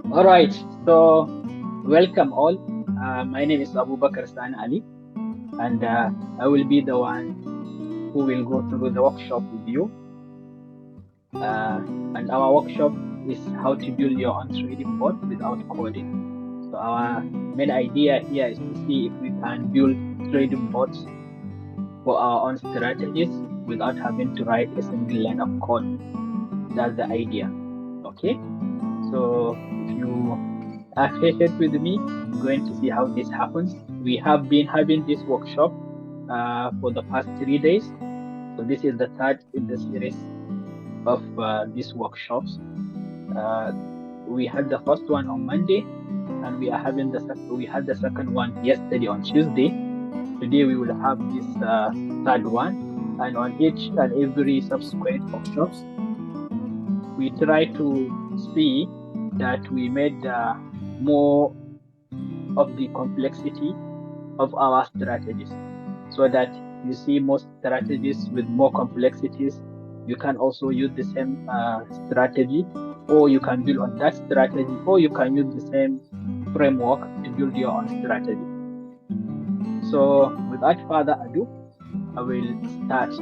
All right, so welcome all. My name is Bakar San Ali, and I will be the one who will go through the workshop with you. Uh, and our workshop is how to build your own trading bot without coding. So our main idea here is to see if we can build trading bots for our own strategies without having to write a single line of code. That's the idea. Okay, so if you are patient with me, you're going to see how this happens. We have been having this workshop for the past 3 days. So this is the third in the series of these workshops. Uh, we had the first one on Monday, and we are having we had the second one yesterday on Tuesday. Today we will have this third one, and on each and every subsequent workshops, we try to see that we made more of the complexity of our strategies, so that you see most strategies with more complexities, you can also use the same strategy, or you can build on that strategy, or you can use the same framework to build your own strategy. So without further ado, I will start.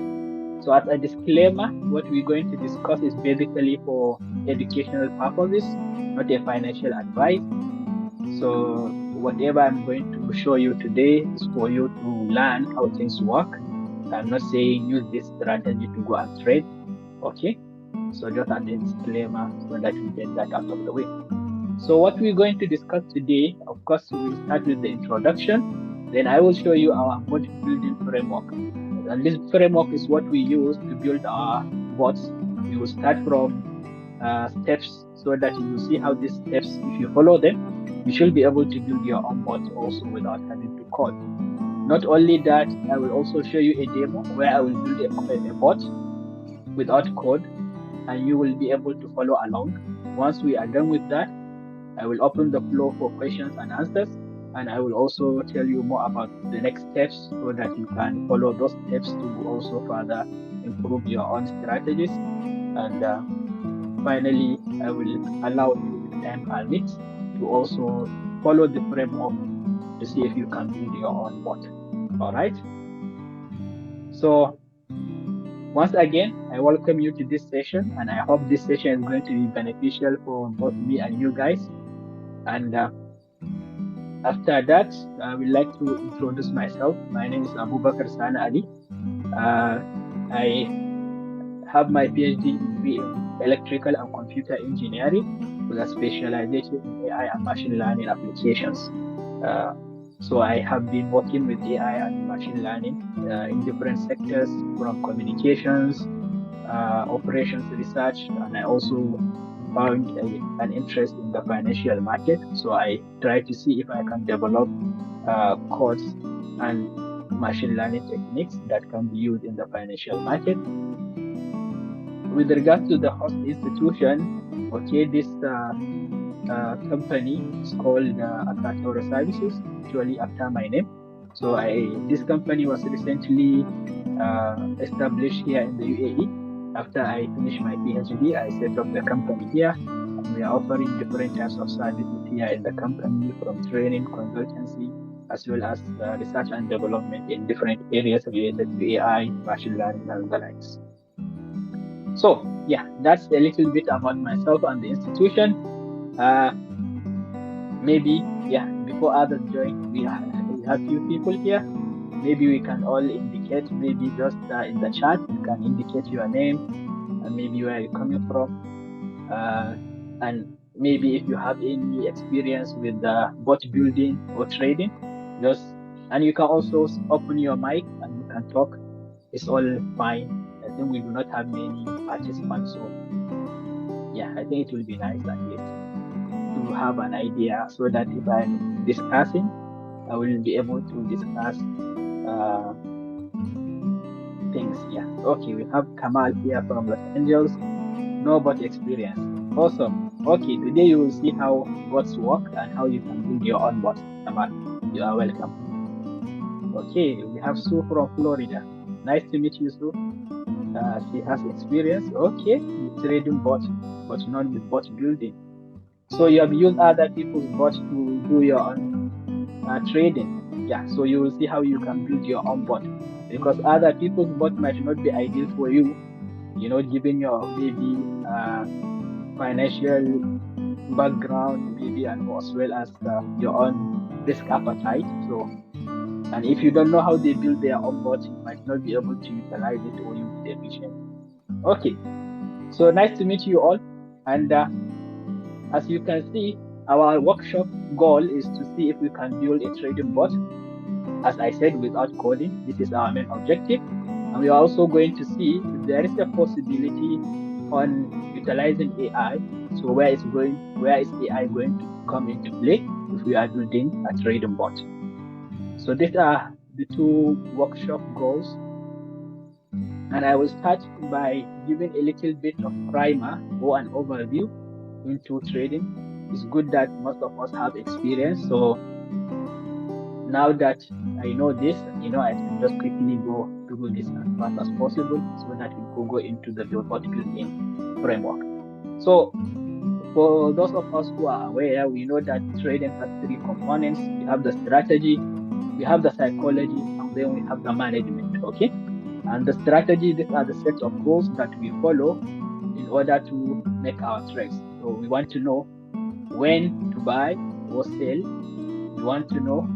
So as a disclaimer, what we're going to discuss is basically for educational purposes, not a financial advice. So whatever I'm going to show you today is for you to learn how things work. I'm not saying use this strategy to go and trade. Okay. So just as a disclaimer so that we get that out of the way. So what we're going to discuss today, of course, we'll start with the introduction. Then I will show you our bot building framework. And this framework is what we use to build our bots. We will start from steps so that you will see how these steps, if you follow them, you should be able to build your own bot also without having to code. Not only that, I will also show you a demo where I will build a bot without code, and you will be able to follow along. Once we are done with that, I will open the floor for questions and answers, and I will also tell you more about the next steps so that you can follow those steps to also further improve your own strategies. And finally, I will allow you, if time permits, to also follow the framework to see if you can build your own bot. All right. So once again, I welcome you to this session, and I hope this session is going to be beneficial for both me and you guys. And after that, I would like to introduce myself. My name is Bakar Sana Ali. Uh, I have my PhD degree in electrical and computer engineering with a specialization in AI and machine learning applications. Uh, so I have been working with AI and machine learning in different sectors, from communications, operations research, and I also found an interest in the financial market. So I try to see if I can develop codes and machine learning techniques that can be used in the financial market. With regards to the host institution, okay, this company is called Akatora Services, actually after my name. So this company was recently established here in the UAE. After I finished my PhD, I set up the company here, and we are offering different types of services here in the company, from training, consultancy, as well as research and development in different areas related to AI, machine learning, and the likes. So yeah, that's a little bit about myself and the institution. Uh, Maybe, yeah, before others join, we have few people here. Maybe we can all indicate, maybe just in the chat, you can indicate your name and maybe where you're coming from. And maybe if you have any experience with bot building or trading, just, and you can also open your mic and you can talk. It's all fine. I think we do not have many participants, so yeah, I think it will be nice at least to have an idea so that if I'm discussing, I will be able to discuss uh, things. Yeah. Okay, we have Kamal here from Los Angeles. No bot experience. Awesome. Okay, today you will see how bots work and how you can build your own bot. Kamal, you are welcome. Okay, we have Sue from Florida. Nice to meet you, Sue. She has experience. Okay, with trading bot, but not with bot building. So you have used other people's bot to do your own trading. Yeah, so you will see how you can build your own bot, because other people's bot might not be ideal for you, given your maybe financial background, maybe, and as well as your own risk appetite. So, and if you don't know how they build their own bot, you might not be able to utilize it or use it efficiently. Okay, so nice to meet you all. And as you can see, our workshop goal is to see if we can build a trading bot, as I said, without coding. This is our main objective. And we are also going to see if there is a possibility on utilizing AI. So where is AI going to come into play if we are building a trading bot? So these are the two workshop goals. And I will start by giving a little bit of primer or an overview into trading. It's good that most of us have experience. So now that I know this, I can just quickly go through this as fast as possible so that we could go into the bot building framework. So for those of us who are aware, we know that trading has three components. We have the strategy, we have the psychology, and then we have the management. Okay. And the strategy, these are the set of rules that we follow in order to make our trades. So we want to know when to buy or sell. We want to know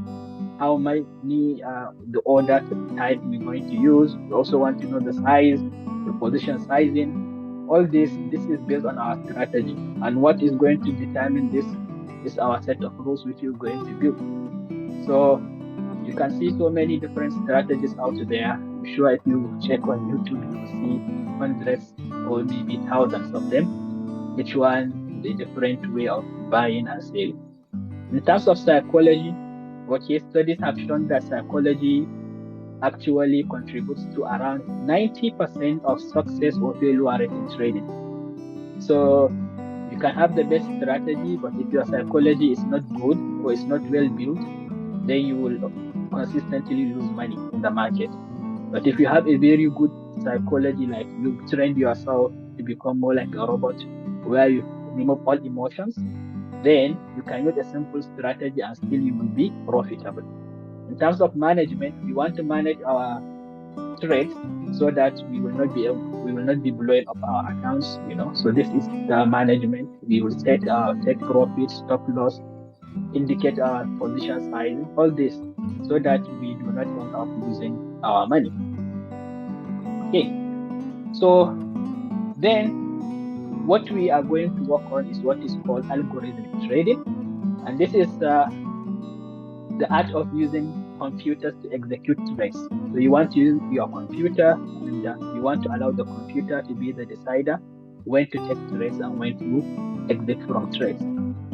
how many the order type we're going to use. We also want to know the size, the position sizing. All this is based on our strategy, and what is going to determine this is our set of rules which we're going to build. So you can see so many different strategies out there. I'm sure if you check on YouTube, you will see hundreds or maybe thousands of them, each one with a different way of buying and selling. In terms of psychology, okay, studies have shown that psychology actually contributes to around 90% of success or failure rate in trading. So you can have the best strategy, but if your psychology is not good or is not well built, then you will consistently lose money in the market. But if you have a very good psychology, like you trained yourself to become more like a robot, where you remove all emotions, then you can use a simple strategy and still you will be profitable. In terms of management, we want to manage our trades so that we will not be blowing up our accounts. So this is the management. We will set our take profit, stop loss, indicate our position sizing, all this, so that we do not end up losing our money. Okay, so then what we are going to work on is what is called algorithmic trading, and this is the art of using computers to execute trades. So you want to use your computer, and you want to allow the computer to be the decider when to take trades and when to exit from trades.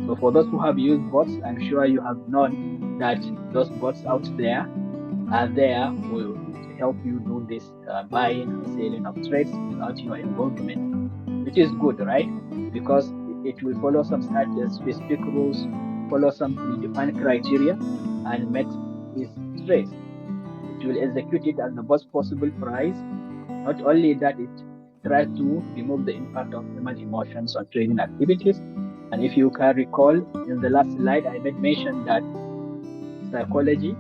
So for those who have used bots, I'm sure you have known that those bots out there are there to help you do this buying and selling of trades without your involvement, which is good, right? Because it will follow some specific rules, follow some predefined criteria, and make his trades. It will execute it at the best possible price. Not only that, it tries to remove the impact of human emotions on trading activities. And if you can recall, in the last slide, I made mention that psychology,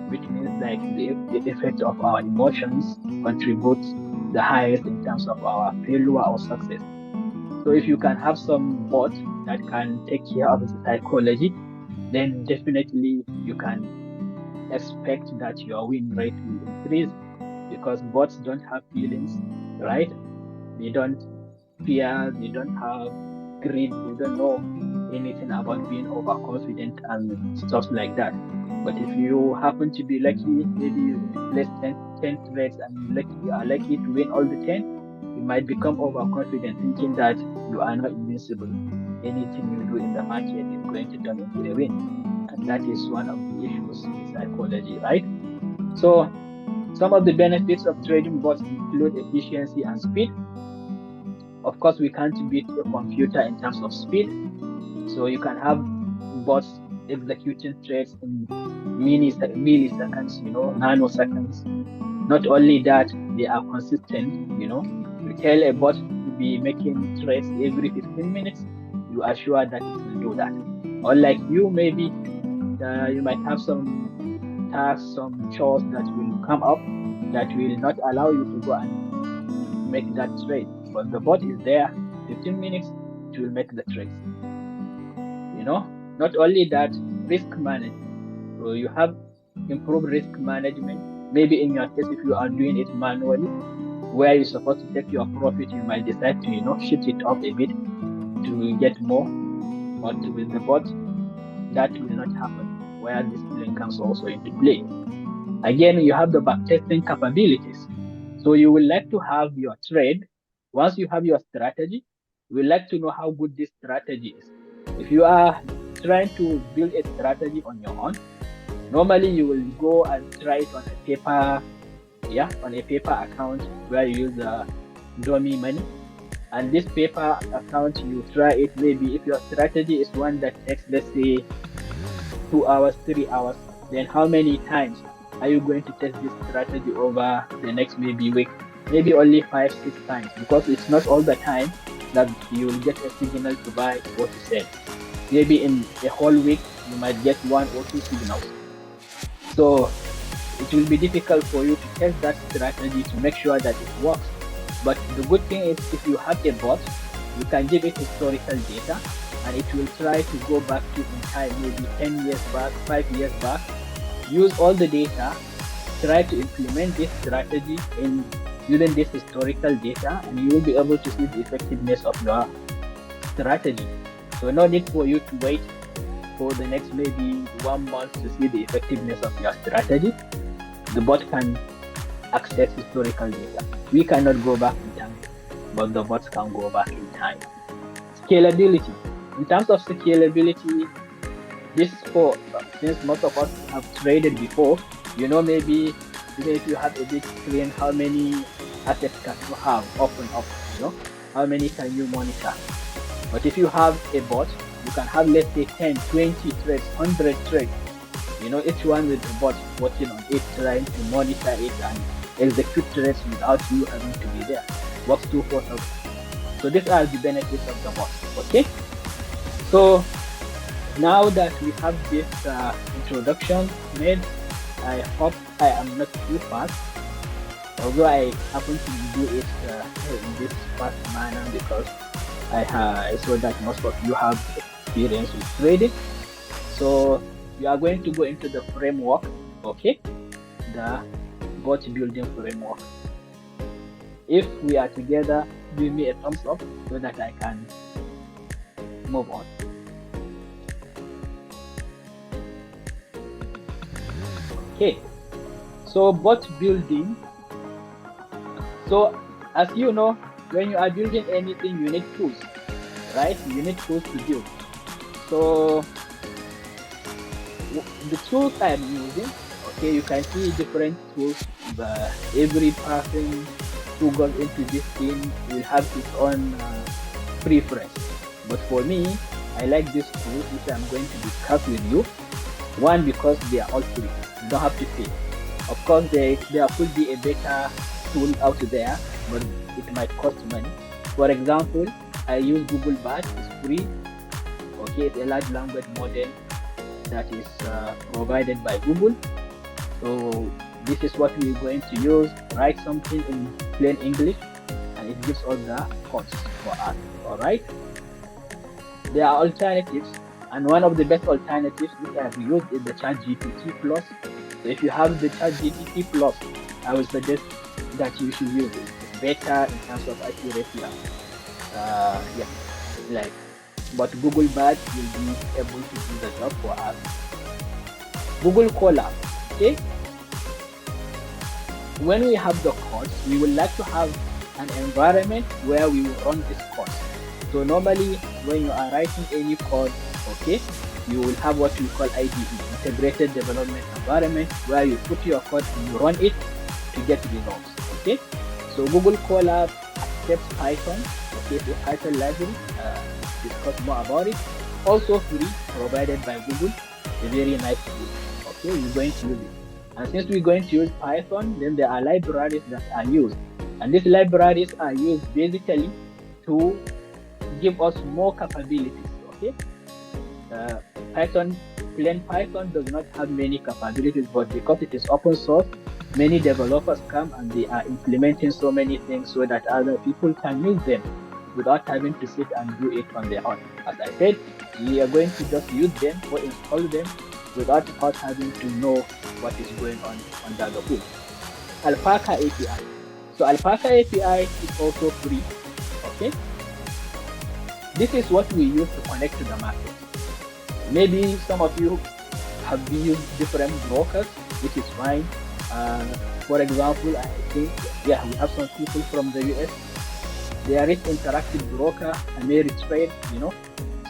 which means like the effect of our emotions, contributes the highest in terms of our failure or success. So if you can have some bot that can take care of the psychology, then definitely you can expect that your win rate will increase, because bots don't have feelings, right? They don't fear, they don't have greed, they don't know anything about being overconfident and stuff like that. But if you happen to be lucky, maybe you place 10 trades and you are lucky to win all the 10, you might become overconfident, thinking that you are not invincible. Anything you do in the market is going to turn into a win. And that is one of the issues with psychology, right? So some of the benefits of trading bots include efficiency and speed. Of course, we can't beat a computer in terms of speed. So you can have bots executing trades in milliseconds, nanoseconds. Not only that, they are consistent. You tell a bot to be making trades every 15 minutes, you are sure that it will do that. Unlike you, maybe you might have some tasks, some chores that will come up that will not allow you to go and make that trade. But the bot is there, 15 minutes, it will make the trades. Not only that, risk management. So you have improved risk management. Maybe in your case, if you are doing it manually, where you're supposed to take your profit, you might decide to, shift it up a bit to get more. But with the bot, that will not happen, where discipline comes also into play. Again, you have the backtesting capabilities. So you will like to have your trade. Once you have your strategy, you will like to know how good this strategy is. If you are trying to build a strategy on your own, normally you will go and try it on a paper account where you use dummy money. And this paper account, you try it. Maybe if your strategy is one that takes, let's say, 2 hours, 3 hours, then how many times are you going to test this strategy over the next maybe week? Maybe only 5, 6 times, because it's not all the time that you will get a signal to buy or to sell. Maybe in a whole week, you might get 1 or 2 signals. So it will be difficult for you to test that strategy to make sure that it works. But the good thing is, if you have a bot, you can give it historical data, and it will try to go back to in time, maybe 10 years back, 5 years back, use all the data, try to implement this strategy in using this historical data, and you will be able to see the effectiveness of your strategy. So no need for you to wait for the next maybe 1 month to see the effectiveness of your strategy. The bot can access historical data. We cannot go back in time, but the bots can go back in time. Scalability. In terms of scalability, this is for, since most of us have traded before, maybe even if you have a big screen, how many assets can you have open up, how many can you monitor? But if you have a bot, you can have, let's say, 10, 20 trades, 100 trades, each one with a bot working on it, trying to monitor it and execute trades without you having to be there. Works 2/4. So these are the benefits of the bot. Okay. So now that we have this introduction made, I hope I am not too fast, although I happen to do it in this fast manner because I saw that most of you have experience with trading. So we are going to go into the framework, okay? The bot building framework. If we are together, give me a thumbs up so that I can move on. Okay, so bot building. So as you know, when you are building anything, you need tools, right? You need tools to build. So the tools I'm using, okay, you can see different tools. Every person who goes into this thing will have his own preference. But for me, I like these tools which I'm going to discuss with you. One, because they are all free. You don't have to pay. Of course, there could be a better tool out there, but it might cost money. For example, I use Google Bard. It's free. Okay, it's a large language model that is provided by Google. So this is what we're going to use. Write something in plain English, and it gives all the codes for us. All right. There are alternatives, and one of the best alternatives which I've used is the ChatGPT Plus. So if you have the ChatGPT Plus, I would suggest that you should use it. It's better in terms of accuracy. But Google Bard will be able to do the job for us. Google Colab, okay? When we have the codes, we would like to have an environment where we will run this code. So normally, when you are writing any code, okay, you will have what we call IDE, Integrated Development Environment, where you put your code and you run it to get results, okay? So Google Colab accepts Python, okay, it's a Python library, discuss more about it. Also free, provided by Google, a very nice tool, okay, we're going to use it. And since we're going to use Python, then there are libraries that are used. And these libraries are used basically to give us more capabilities. Okay, plain Python does not have many capabilities, but because it is open source, many developers come and they are implementing so many things so that other people can use them without having to sit and do it on their own. As I said, we are going to just use them or install them without us having to know what is going on under the hood. Alpaca API. So Alpaca API is also free. Okay. This is what we use to connect to the market. Maybe some of you have used different brokers, which is fine. For example, I think, we have some people from the US. There is Interactive Broker, Ameritrade,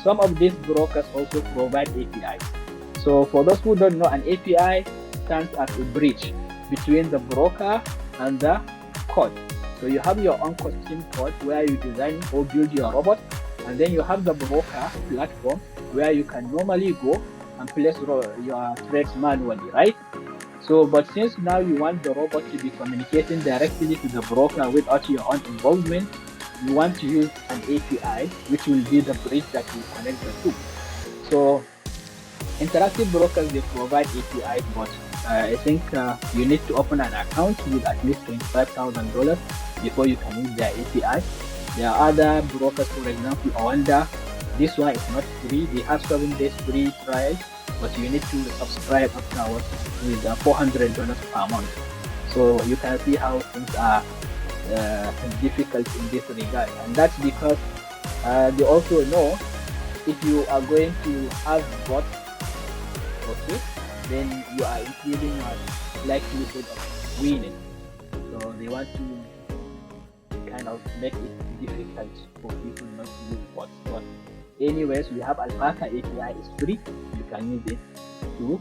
Some of these brokers also provide APIs. So for those who don't know, an API stands as a bridge between the broker and the code. So you have your own custom code where you design or build your robot, and then you have the broker platform where you can normally go and place your trades manually, right? So, but since now you want the robot to be communicating directly to the broker without your own involvement, you want to use an API, which will be the bridge that will connect the two. So, Interactive Brokers, they provide APIs, but I think you need to open an account with at least $25,000 before you can use their API. There are other brokers, for example, Awanda. This one is not free. They have 7 days free trial, but you need to subscribe afterwards with $400 per month. So you can see how things are difficult in this regard, and that's because they also know if you are going to have bots, okay, then you are increasing your likelihood of winning. So they want to kind of make it difficult for people not to use bots. But anyways, we have Alpaca API is free. You can use it to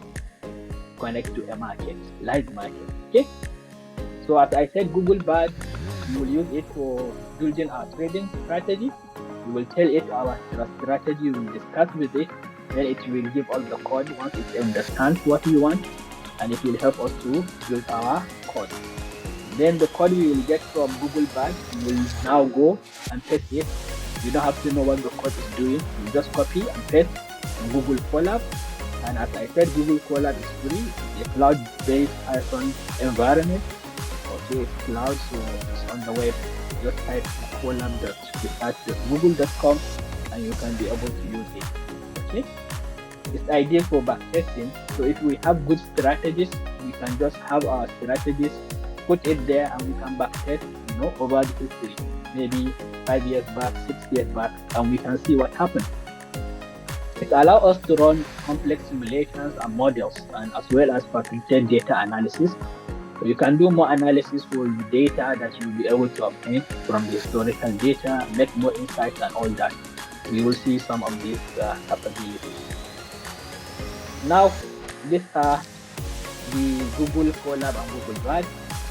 connect to a market, live market. Okay. So as I said, Google Bard, you will use it for building our trading strategy. We will tell it our strategy, we will discuss with it, then it will give all the code once it understands what we want, and it will help us to build our code. Then the code we will get from Google Bard, we will now go and paste it. You don't have to know what the code is doing. You just copy and paste in Google Colab. And as I said, Google Colab is free. It's a cloud-based Python environment. Okay, it's cloud, so it's on the web. Just type colab.google.com and you can be able to use it. Okay, it's ideal for backtesting. So if we have good strategies, we can just have our strategies, put it there, and we can backtest, over the history, maybe 5 years back, 6 years back, and we can see what happened. It allows us to run complex simulations and models, and as well as facultative data analysis. So you can do more analysis for the data that you'll be able to obtain from the historical data, make more insights and all that. We will see some of these capabilities. Now, these are the Google Colab and Google Bard.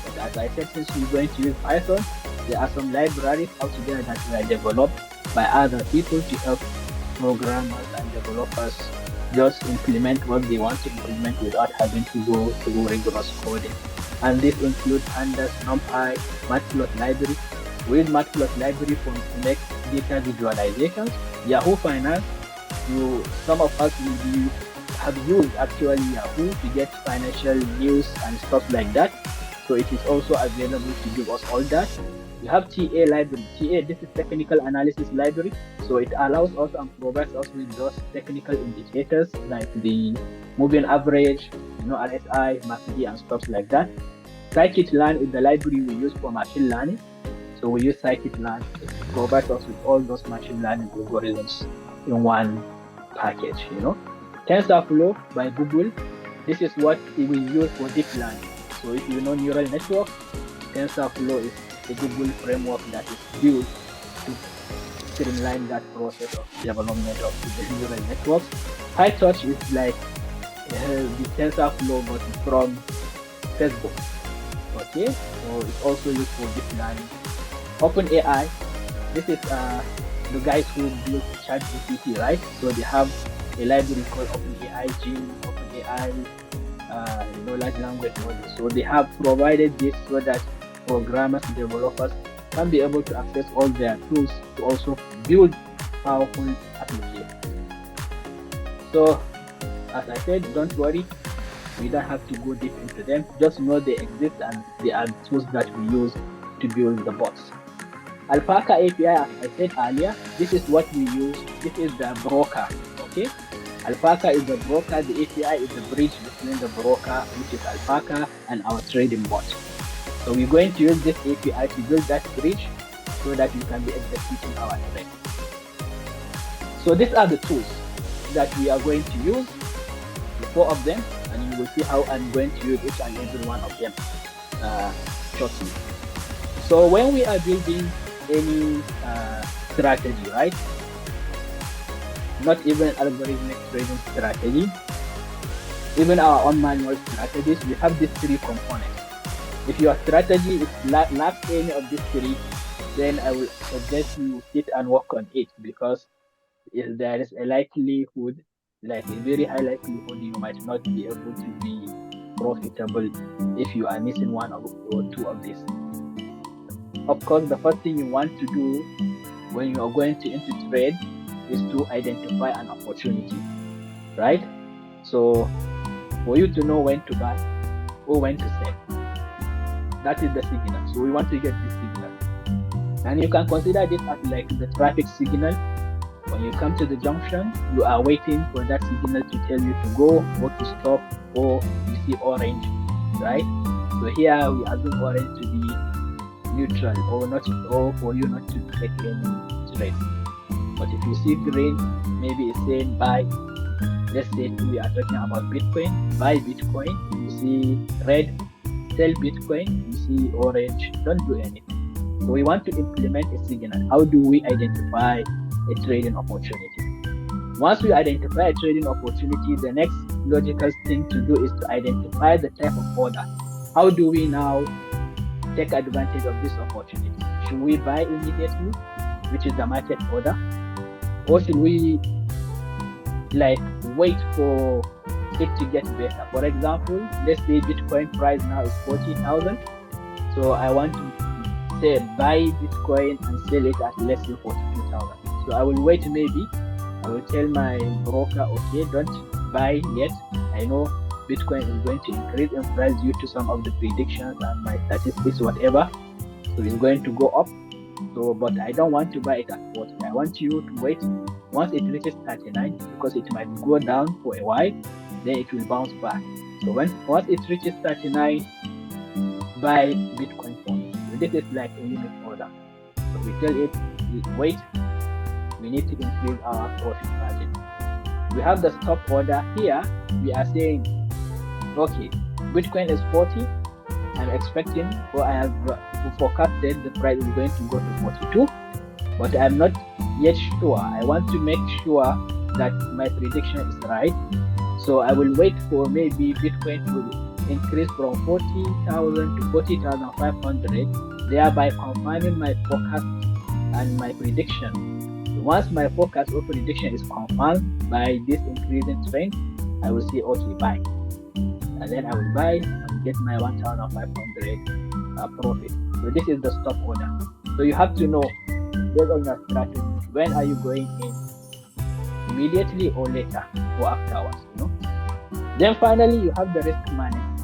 But as I said, since we're going to use Python, there are some libraries out there that were developed by other people to help programmers and developers just implement what they want to implement without having to go through rigorous coding. And this includes Pandas, NumPy, Matplotlib library. We use Matplotlib library to make data visualizations. Yahoo Finance, some of us have used actually Yahoo to get financial news and stuff like that. So it is also available to give us all that. We have TA library. TA, this is technical analysis library. So it allows us and provides us with those technical indicators like the moving average, RSI, MACD, and stuff like that. Scikit-learn is the library we use for machine learning. So we use Scikit-learn. It provides us with all those machine learning algorithms in one package. TensorFlow by Google. This is what we use for deep learning. So if you know neural network, TensorFlow is the Google framework that is built to streamline that process of development of the neural networks. PyTorch is like the TensorFlow but from Facebook. Okay, so it's also used for deep learning. OpenAI, this is the guys who built ChatGPT, right? So they have a library called OpenAI Gene, OpenAI large language models. So they have provided this so that programmers and developers can be able to access all their tools to also build powerful application. So as I said, don't worry, we don't have to go deep into them. Just know they exist and they are tools that we use to build the bots. Alpaca API, as I said earlier, this is what we use. This is the broker, okay? Alpaca is the broker, the API is the bridge between the broker, which is Alpaca, and our trading bot. So we're going to use this API to build that bridge so that we can be executing our trade. So these are the tools that we are going to use, the 4 of them, and you will see how I'm going to use each and every one of them shortly. So when we are building any strategy, right? Not even algorithmic trading strategy, even our own manual strategies, we have these 3 components. If your strategy lacks any of these 3, then I will suggest you sit and work on it, because there is a likelihood, like a very high likelihood, you might not be able to be profitable if you are missing 1 or 2 of these. Of course, the first thing you want to do when you are going to enter trade is to identify an opportunity, right? So for you to know when to buy or when to sell, that is the signal. So we want to get this signal, and you can consider this as like the traffic signal. When you come to the junction, you are waiting for that signal to tell you to go or to stop, or you see orange, right? So here we assume orange to be neutral, or not, or for you not to take any trades. But if you see green, maybe it's saying buy. Let's say we are talking about Bitcoin, buy Bitcoin. You see red, sell Bitcoin. You see orange, don't do anything. So we want to implement a signal. How do we identify a trading opportunity? Once we identify a trading opportunity, the next logical thing to do is to identify the type of order. How do we now take advantage of this opportunity? Should we buy immediately, which is the market order, or should we like wait for it to get better? For example, let's say Bitcoin price now is 40,000. So I want to say buy Bitcoin and sell it at less than 42,000. So I will wait, maybe I will tell my broker, okay, don't buy yet. I know Bitcoin is going to increase in price due to some of the predictions and my statistics, whatever. So it's going to go up. So, but I don't want to buy it at 40. I want you to wait once it reaches 39, because it might go down for a while, then it will bounce back. So once it reaches 39, buy Bitcoin for me. So this is like a limit order. So we tell it, wait, we need to increase our profit margin. We have the stop order here. We are saying, okay, Bitcoin is 40. I'm expecting, or I have forecasted the price is going to go to 42, but I'm not yet sure. I want to make sure that my prediction is right. So I will wait for maybe Bitcoin to increase from 40,000 to 40,500, thereby confirming my forecast and my prediction. Once my forecast or prediction is confirmed by this increasing trend, I will say, okay, buy. And then I will buy and get my 1,500 profit. So this is the stop order. So you have to know, based on your strategy, when are you going in, immediately or later or afterwards, you know. Then finally, you have the risk management.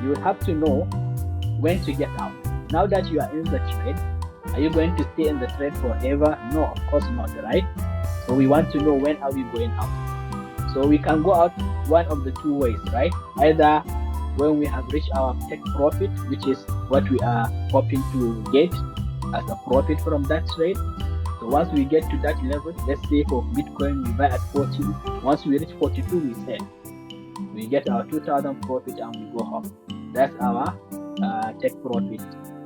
You will have to know when to get out. Now that you are in the trade, are you going to stay in the trade forever? No, of course not, right? So we want to know, when are we going out? So we can go out one of the 2 ways, right? Either when we have reached our take profit, which is what we are hoping to get as a profit from that trade. So once we get to that level, let's say for Bitcoin, we buy at 40. Once we reach 42, we sell. We get our 2,000 profit and we go home. That's our take profit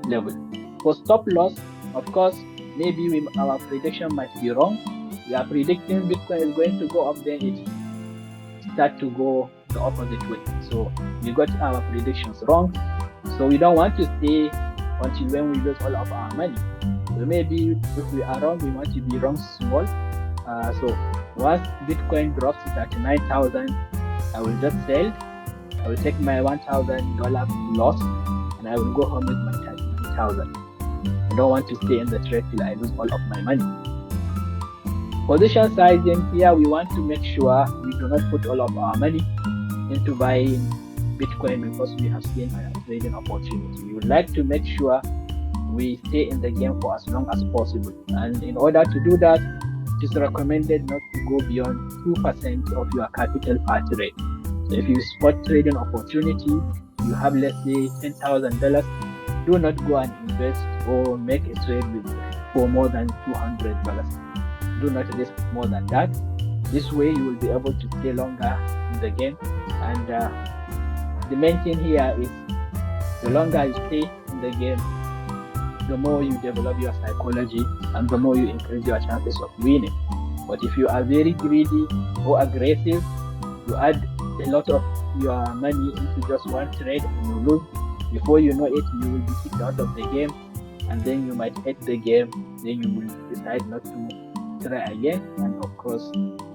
level. For stop loss, of course, maybe our prediction might be wrong. We are predicting Bitcoin is going to go up, then it start to go the opposite way. So we got our predictions wrong. So we don't want to stay until when we lose all of our money. So maybe if we are wrong, we want to be wrong small. So once Bitcoin drops to 39,000, I will just sell. I will take my $1,000 loss and I will go home with my 39,000. I don't want to stay in the trade till I lose all of my money. Position sizing, here we want to make sure we do not put all of our money into buying Bitcoin because we have seen a trading opportunity. We would like to make sure we stay in the game for as long as possible. And in order to do that, it is recommended not to go beyond 2% of your capital per trade. So if you spot trading opportunity, you have, let's say, $10,000, do not go and invest or make a trade for more than $200. Do not risk more than that. This way you will be able to stay longer in the game. And the main thing here is the longer you stay in the game, the more you develop your psychology and the more you increase your chances of winning. But if you are very greedy or aggressive, you add a lot of your money into just one trade and you lose. Before you know it, you will be kicked out of the game, and then you might hate the game. Then you will decide not to try again. And of course,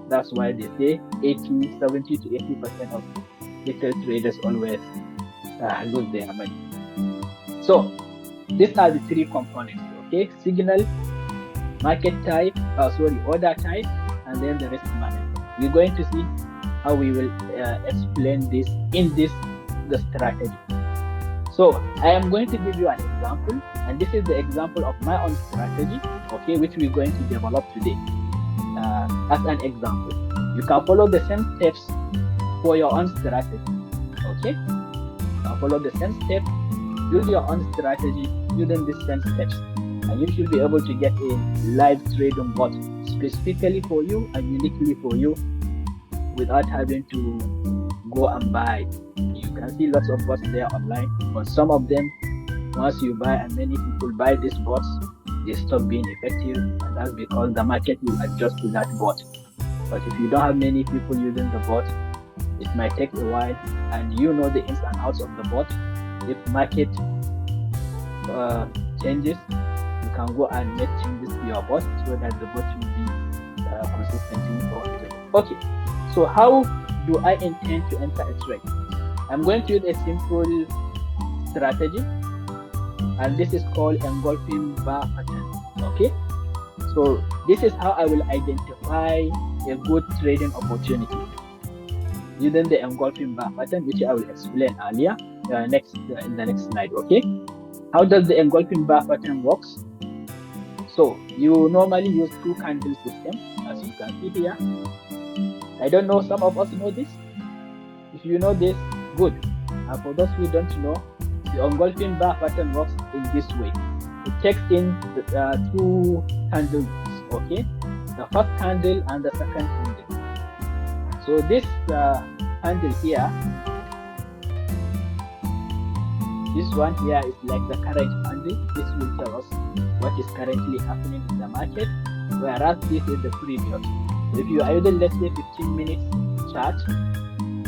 that's why they say 70 to 80% of retail traders always lose their money. So these are the three components, okay? Signal, market type, order type, and then the risk management. We're going to see how we will explain this in the strategy. So I am going to give you an example, and this is the example of my own strategy, okay, which we're going to develop today. As an example, you can follow the same steps for your own strategy, okay? You can follow the same steps, use your own strategy using these same steps, and you should be able to get a live trading bot specifically for you and uniquely for you without having to go and buy. You can see lots of bots there online, but some of them, once you buy and many people buy these bots, they stop being effective, and that's because the market will adjust to that bot. But if you don't have many people using the bot, it might take a while, and you know the ins and outs of the bot. If market changes, you can go and make changes to your bot so that the bot will be consistently profitable. Okay, so how do I intend to enter a trade? I'm going to use a simple strategy, and this is called engulfing bar pattern. Okay, so this is how I will identify a good trading opportunity using the engulfing bar pattern, which I will explain earlier in the next slide. Okay, how does the engulfing bar pattern works? So you normally use two candle system, as you can see here. I don't know, some of us know this. If you know this, good. And for those who don't know, the engulfing bar pattern works in this way. It takes in the two candles, okay? The first candle and the second candle. So this candle here, this one here is like the current candle. This will tell us what is currently happening in the market, whereas this is the previous. So if you are using, let's say, 15 minutes chart,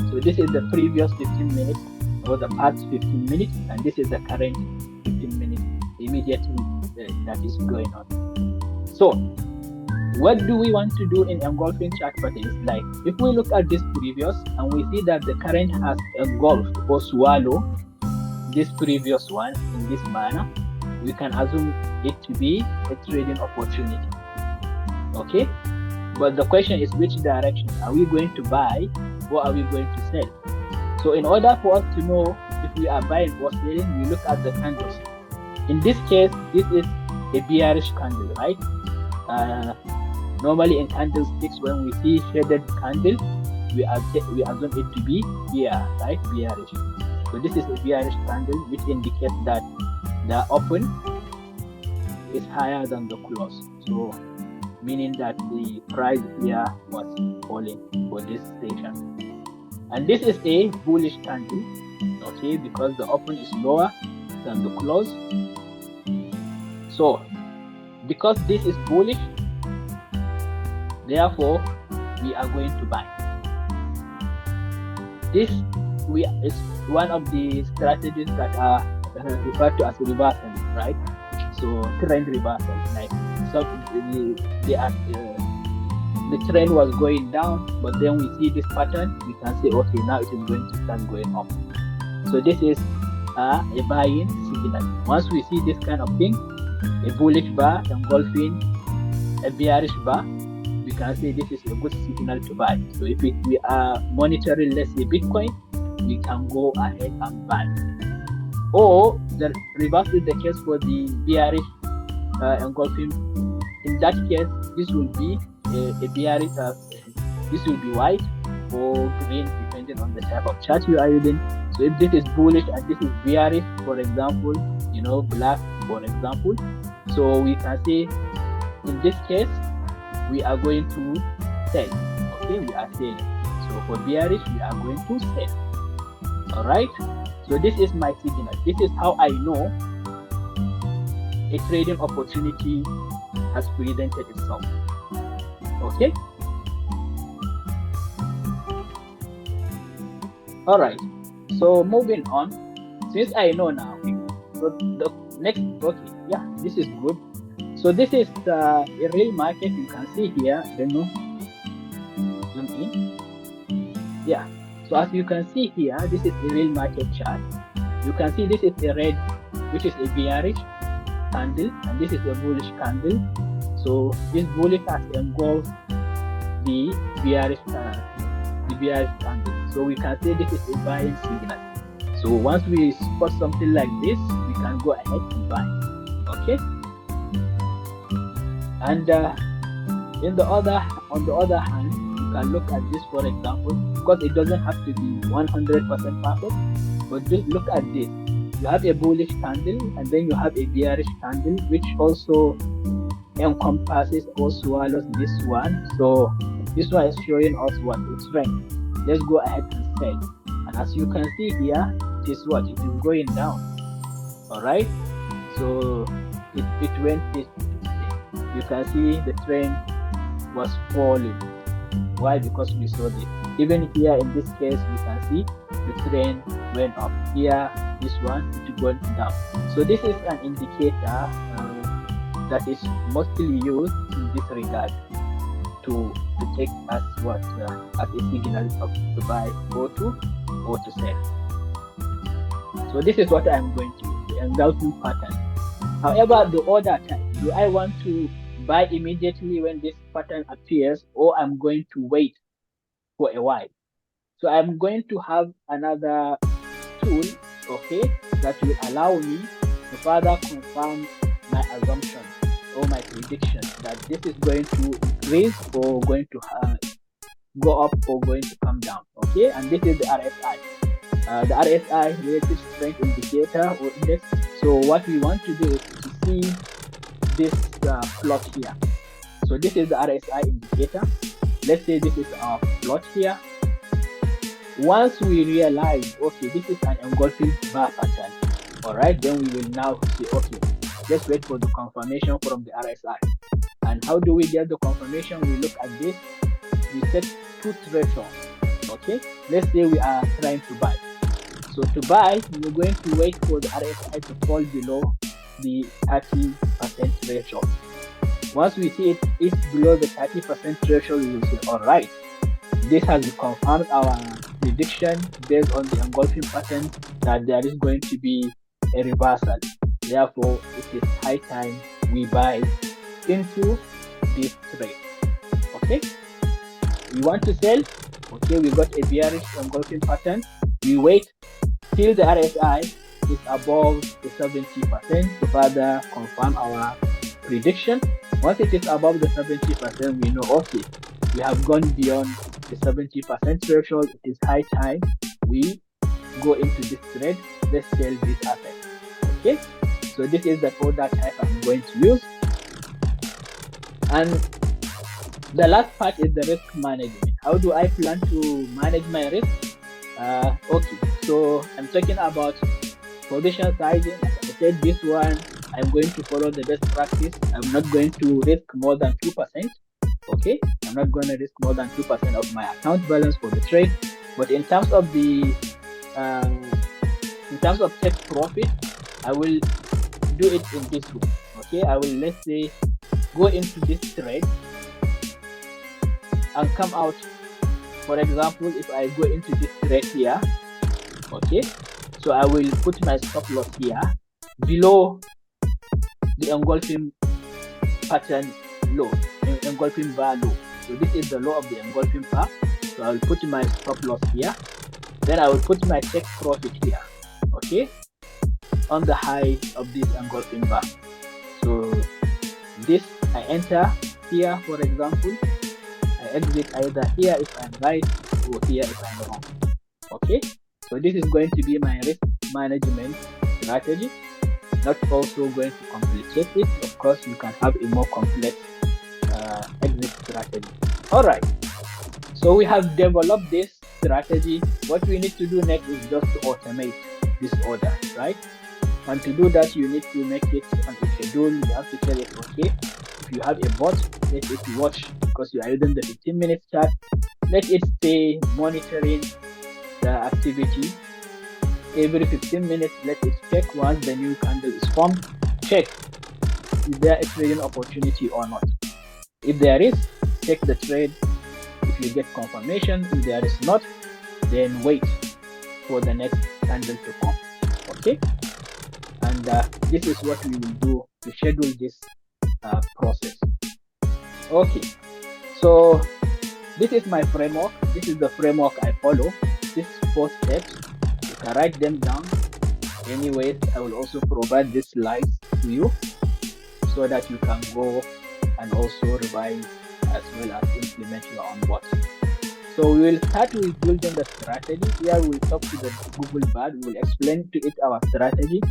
so this is the previous 15 minutes or the past 15 minutes, and this is the current 15 minutes immediately that is going on. So what do we want to do in engulfing chart patterns? Like if we look at this previous and we see that the current has engulfed or swallowed this previous one in this manner, we can assume it to be a trading opportunity. Okay, but the question is, which direction are we going to buy or are we going to sell? So in order for us to know if we are buying or selling, we look at the candles. In this case, this is a bearish candle, right? Normally in candlesticks, when we see shaded candle, we assume it to be right? Bearish. So this is a bearish candle, which indicates that the open is higher than the close. So meaning that the price here was falling for this station. And this is a bullish candle, okay, because the open is lower than the close. So because this is bullish, therefore we are going to buy. This is one of the strategies that are referred to as reversal, right? So trend reversal, like so the trend was going down, but then we see this pattern, we can say, okay, now it is going to start going up. So this is a buying signal. Once we see this kind of thing, a bullish bar engulfing a bearish bar, we can say this is a good signal to buy. So if we are monitoring, let's say Bitcoin, we can go ahead and buy. Or the reverse is the case for the bearish engulfing. In that case, this will be a bearish. This will be white or green depending on the type of chart you are using. So if this is bullish and this is bearish, for example, black, for example, so we can say in this case we are going to sell. Okay, we are selling. So for bearish, we are going to sell. All right. So this is my signal. This is how I know a trading opportunity has presented itself. Okay. All right. So moving on, since I know now, so the next, okay, yeah, this is good. So this is a real market. You can see here. I don't know. Zoom in. Yeah. So as you can see here, this is a real market chart. You can see this is a red, which is a bearish candle, and this is a bullish candle. So this bullish has engulfed the bearish candle. So we can say this is a buying signal. So once we spot something like this, we can go ahead and buy. Okay. And on the other hand, you can look at this, for example, because it doesn't have to be 100% perfect, but just look at this. You have a bullish candle, and then you have a bearish candle, which also encompasses or swallows this one. So this one is showing us what? Its strength. Let's go ahead and sell. And as you can see here, it is what? It is going down. All right. So it went. You can see the trend was falling. Why? Because we saw this. Even here in this case, we can see the trend went up. Here, this one, it went down. So this is an indicator that is mostly used in this regard to take as what as a signal to buy or to sell. So this is what I'm going to use, the engulfing pattern. However, the other time, do I want to buy immediately when this pattern appears, or I'm going to wait for a while? So I'm going to have another tool, okay, that will allow me to further confirm my assumption or my prediction that this is going to increase or going to go up or going to come down. Okay, and this is the RSI. The RSI, relative strength indicator or index. So what we want to do is to see this plot here. So this is the RSI indicator. Let's say this is our plot here. Once we realize, okay, this is an engulfing bar pattern, all right, then we will now say, okay, let's wait for the confirmation from the RSI. And how do we get the confirmation? We look at this. We set two thresholds. Okay, let's say we are trying to buy. So to buy, we're going to wait for the RSI to fall below the 30% threshold. Once we see it is below the 30% threshold, we will say, all right, this has confirmed our prediction based on the engulfing pattern that there is going to be a reversal. Therefore, it is high time we buy into this trade. Okay, we want to sell. Okay, we got a bearish engulfing pattern. We wait till the RSI is above the 70% to further confirm our prediction. Once it is above the 70%, we know, okay, we have gone beyond the 70% threshold. It is high time we go into this trade. Let's sell this asset. Okay, so this is the order type I'm going to use. And the last part is the risk management. How do I plan to manage my risk? Okay, so I'm talking about position sizing. As I said, this one I'm going to follow the best practice. I'm not going to risk more than 2%. Okay, I'm not going to risk more than 2% of my account balance for the trade. But in terms of the take profit, I will do it in this way. Okay, I will, let's say, go into this trade and come out. For example, if I go into this trade here, okay, so I will put my stop loss here below the engulfing pattern low, engulfing bar low. So this is the law of the engulfing bar. So I will put my stop loss here. Then I will put my take profit here. Okay, on the high of this engulfing bar. So this I enter here, for example. I exit either here if I'm right or here if I'm wrong. Okay, so this is going to be my risk management strategy. Not also going to complicate it. Of course, you can have a more complex exit strategy. All right, so we have developed this strategy. What we need to do next is just to automate this order, right? And to do that, you need to make it on a schedule. You have to tell it, okay, if you have a bot, let it watch, because you are using the 15 minutes chart. Let it stay monitoring the activity. Every 15 minutes, let it check once the new candle is formed. Check, is there a trading opportunity or not? If there is, check the trade. If you get confirmation, if there is not, then wait for the next candle to come. Okay, and this is what we will do to schedule this process. Okay, so this is my framework. This is the framework I follow. These 4 steps, you can write them down. Anyways, I will also provide these slides to you so that you can go and also revise as well as implement your own bot. So we will start with building the strategy. Here we will talk to the Google bot. We will explain to it our strategy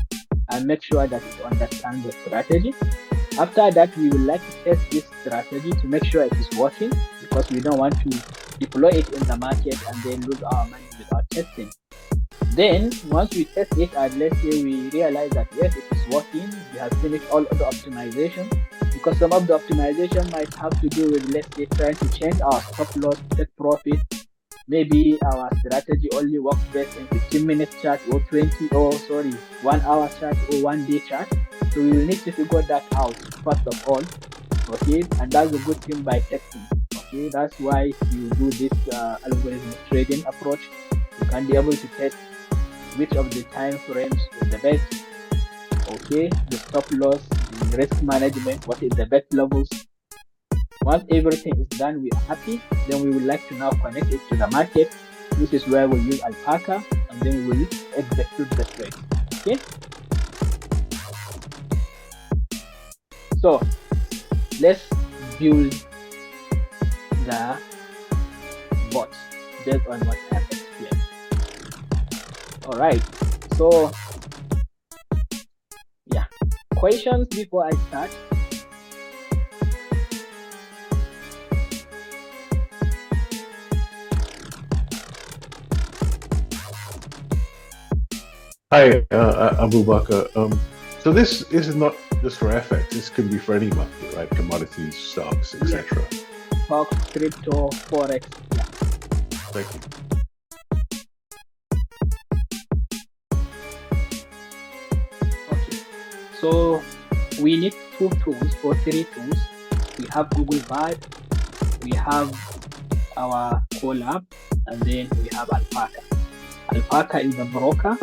and make sure that it understands the strategy. After that, we would like to test this strategy to make sure it is working, because we don't want to deploy it in the market and then lose our money without testing. Then once we test it and let's say we realize that yes, it is working, we have finished all of the optimization, because some of the optimization might have to do with, let's say, trying to change our stop loss, take profit. Maybe our strategy only works best in 15 minutes chart or 1 hour chart or 1 day chart. So we will need to figure that out first of all. Okay, and that's a good thing by testing. Okay, that's why you do this algorithmic trading approach. You can be able to test which of the time frames is the best. Okay, the stop loss, the risk management, what is the best levels. Once everything is done, we are happy. Then we would like to now connect it to the market. This is where we'll use Alpaca, and then we will execute the trade. Okay. So let's build the bot based on what I have explained. All right. So yeah, questions before I start? Hi, Abu Bakr. So this is not just for FX. This can be for any market, right? Commodities, stocks, etc. Stocks, crypto, forex. Yeah. Thank you. Okay. So we need 2 tools or 3 tools. We have Google Bard, we have our Colab, and then we have Alpaca. Alpaca is a broker.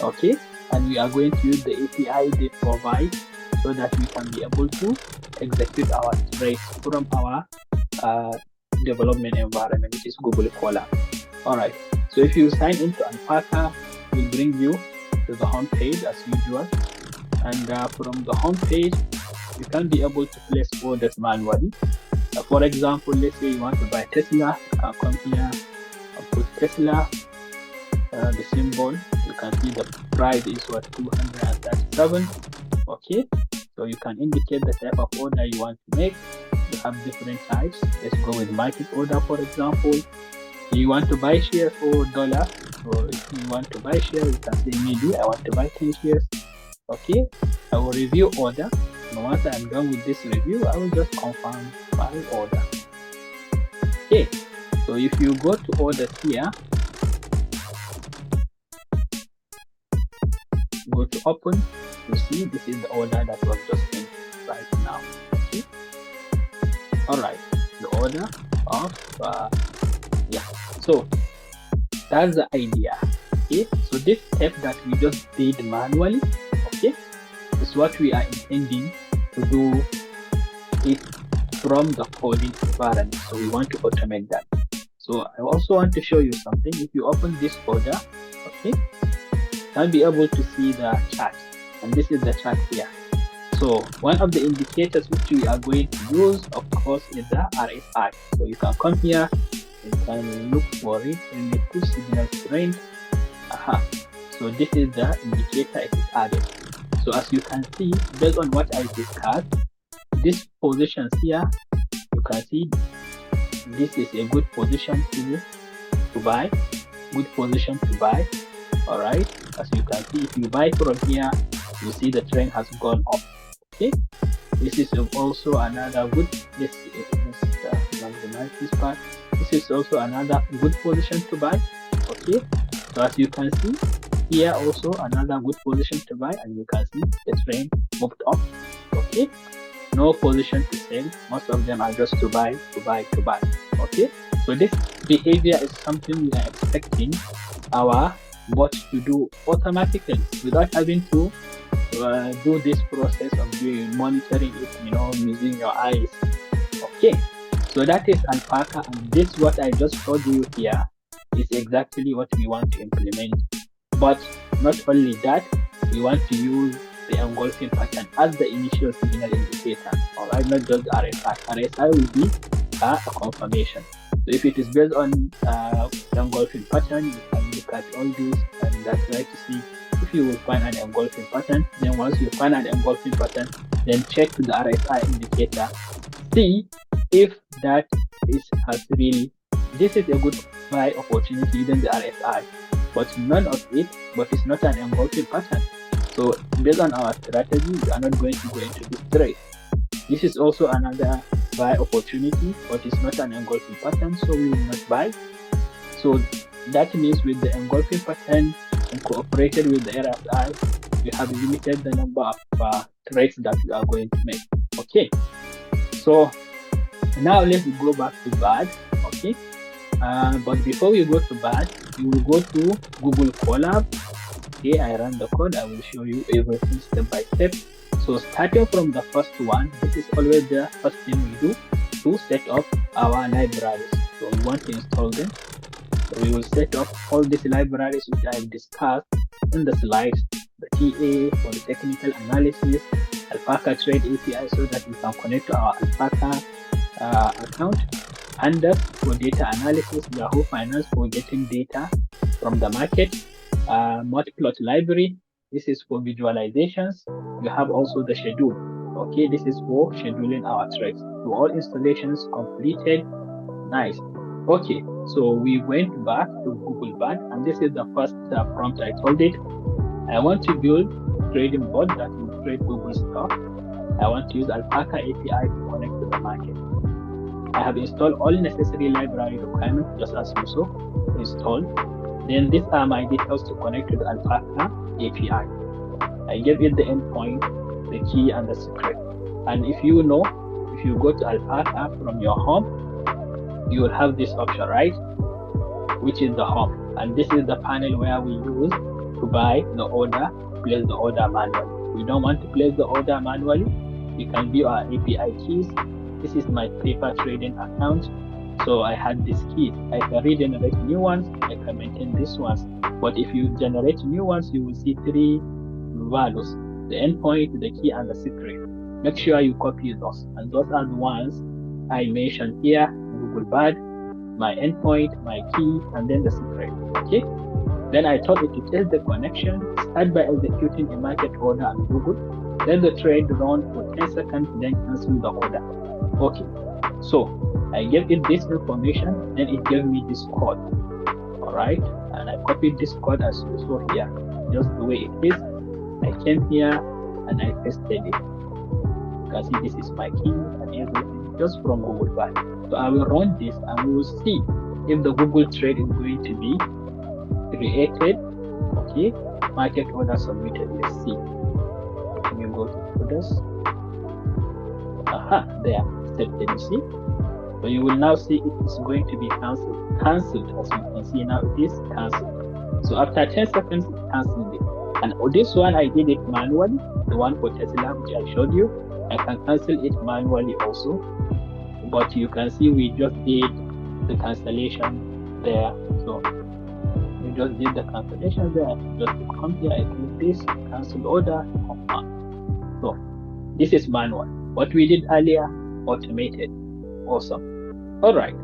Okay, and we are going to use the API they provide so that we can be able to execute our trades from our development environment, which is Google Colab. All right, so if you sign into Alpaca, it will bring you to the home page as usual, and from the home page you can be able to place orders manually. For example, let's say you want to buy Tesla. Come here and put Tesla, the symbol. You can see the price is what, 237. Okay, so you can indicate the type of order you want to make. You have different types. Let's go with market order, for example. You want to buy shares for dollar, so if you want to buy shares, you can say maybe I want to buy 10 shares. Okay, I will review order, and once I'm done with this review, I will just confirm my order. Okay, so if you go to orders here, go to open, you see this is the order that was just in right now. Okay, all right, the order of yeah, so that's the idea. Okay, so this step that we just did manually, okay, is what we are intending to do it from the coding environment. So we want to automate that. So I also want to show you something. If you open this folder, okay, you'll be able to see the chart, and this is the chart here. So one of the indicators which we are going to use, of course, is the RSI. So you can come here and can look for it, relative signal strength. So this is the indicator it is added. So as you can see, based on what I discussed, these positions here, you can see this is a good position to buy, good position to buy. All right, as you can see, if you buy from here, you see the trend has gone up. Okay, this is also another good. Let's maximize this part. This is also another good position to buy. Okay, so as you can see here, also another good position to buy, and you can see the trend moved up. Okay, no position to sell. Most of them are just to buy. Okay, so this behavior is something we are expecting our bot to do automatically without having to do this process of doing monitoring it, using your eyes. Okay, so that is alpaca, and this what I just showed you here is exactly what we want to implement. But not only that, we want to use the engulfing pattern as the initial signal indicator. Alright, not just RSI. RSI will be a confirmation. So if it is based on the engulfing pattern, you can look at all these and try to see if you will find an engulfing pattern. Then once you find an engulfing pattern, then check the RSI indicator. See if that has really, this is a good buy opportunity using the RSI, but none of it, but it's not an engulfing pattern. So based on our strategy, we are not going to go into this trade. This is also another buy opportunity, but it's not an engulfing pattern, so we will not buy. So that means with the engulfing pattern and cooperated with the RSI, we have limited the number of trades that we are going to make. Okay, so now let's go back to bad. Okay, but before we go to bad, we will go to Google Colab. Okay, I run the code. I will show you everything step by step. So starting from the first one, this is always the first thing we do to set up our libraries. So we want to install them. So we will set up all these libraries which I have discussed in the slides, the TA for the technical analysis, Alpaca Trade API so that we can connect to our Alpaca account, and for data analysis, Yahoo Finance for getting data from the market, Multiplot library, this is for visualizations. You have also the schedule. Okay, this is for scheduling our trades. So all installations completed. Nice. Okay, so we went back to Google Bot, and this is the first prompt I told it. I want to build trading bot that will trade Google stock. I want to use Alpaca API to connect to the market. I have installed all necessary library requirements just as you saw installed. Then these are my details to connect to the Alpaca API. I gave it the endpoint, the key, and the secret. And if you go to Alpaca from your home, you will have this option, right? Which is the home. And this is the panel where we use to buy the order, place the order manually. We don't want to place the order manually. You can view our API keys. This is my paper trading account. So I had these keys. I can regenerate new ones. I can maintain these ones. But if you generate new ones, you will see 3 values: the endpoint, the key, and the secret. Make sure you copy those. And those are the ones I mentioned here: Google Bard, my endpoint, my key, and then the secret. Okay. Then I told it to test the connection, start by executing a market order on Google. Let the trade run for 10 seconds, then cancel the order. Okay. So I gave it this information, then it gave me this code. Alright, and I copied this code as you saw here, just the way it is. I came here and I pasted it. You can see this is my key and everything just from Google Bard. So I will run this and we will see if the Google trade is going to be created. Okay, market order submitted. Let's see. Let me go to orders. There, accepted. You see. So you will now see it is going to be cancelled. Cancelled, as you can see now, it is cancelled. So after 10 seconds, it cancelled it. And this one, I did it manually. The one for Tesla, which I showed you, I can cancel it manually also. but you can see we just did the cancellation there. So we just did the cancellation there. Just come here, I click this cancel order, confirm. So this is manual. What we did earlier, automated. Awesome. All right.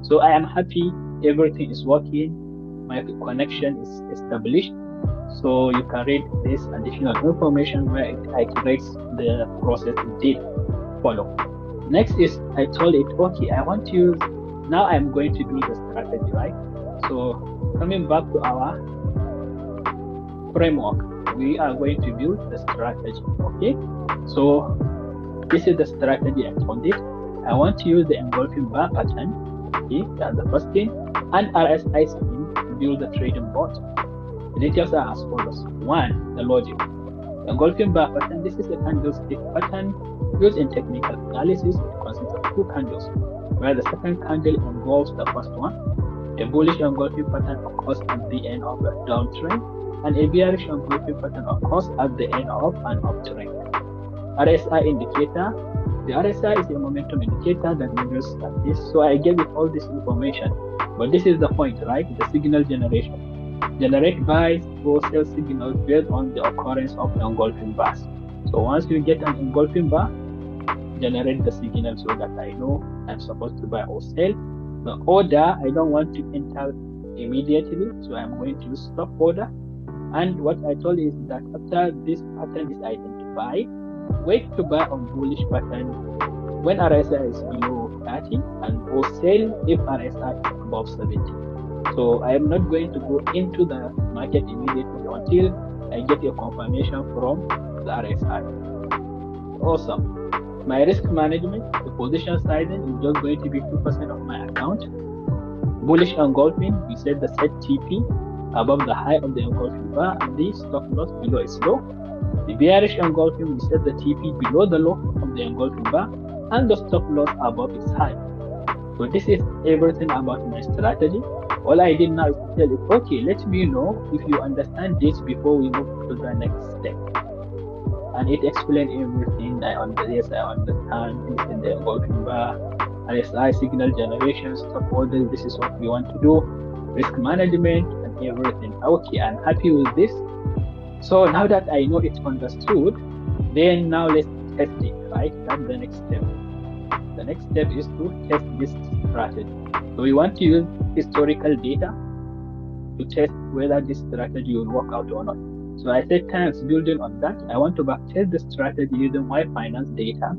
So I am happy. Everything is working. My connection is established. So you can read this additional information where it iterates the process it did follow. Next is I told it, okay, I want to use, now I'm going to do the strategy, right? So coming back to our framework, we are going to build the strategy, okay? So this is the strategy I told it. I want to use the engulfing bar pattern, okay, that's the first thing, and RSI scheme to build the trading bot. The details are as follows. 1. The logic. The engulfing bar pattern, this is a candlestick pattern used in technical analysis. It consists of 2 candles, where the second candle engulfs the first one. A bullish engulfing pattern occurs at the end of a downtrend, and a bearish engulfing pattern occurs at the end of an uptrend. RSI indicator. The RSI is a momentum indicator that measures this. So I gave it all this information, but this is the point, right? The signal generation. Generate buy or sell signals based on the occurrence of engulfing bars. So once you get an engulfing bar, generate the signal so that I know I'm supposed to buy or sell. The order, I don't want to enter immediately, so I'm going to use stop order. And what I told you is that after this pattern is identified, wait to buy on bullish pattern when RSI is below 30 and or sell if RSI is above 70. So I am not going to go into the market immediately until I get a confirmation from the RSI. Awesome. My risk management, the position sizing is just going to be 2% of my account. Bullish engulfing, we set the set TP above the high of the engulfing bar and the stop loss below its low. The bearish engulfing, we set the TP below the low of the engulfing bar and the stop loss above its high. So this is everything about my strategy. All I did now is to tell it, okay, let me know if you understand this before we move to the next step. And it explained everything. Yes, I understand this in the engulfing bar, RSI signal generation, stop orders, this is what we want to do, risk management and everything. Okay, I'm happy with this. So now that I know it's understood, then now let's test it, right? That's the next step. The next step is to test this strategy. So we want to use historical data to test whether this strategy will work out or not. So I said thanks, building on that, I want to backtest the strategy using my finance data.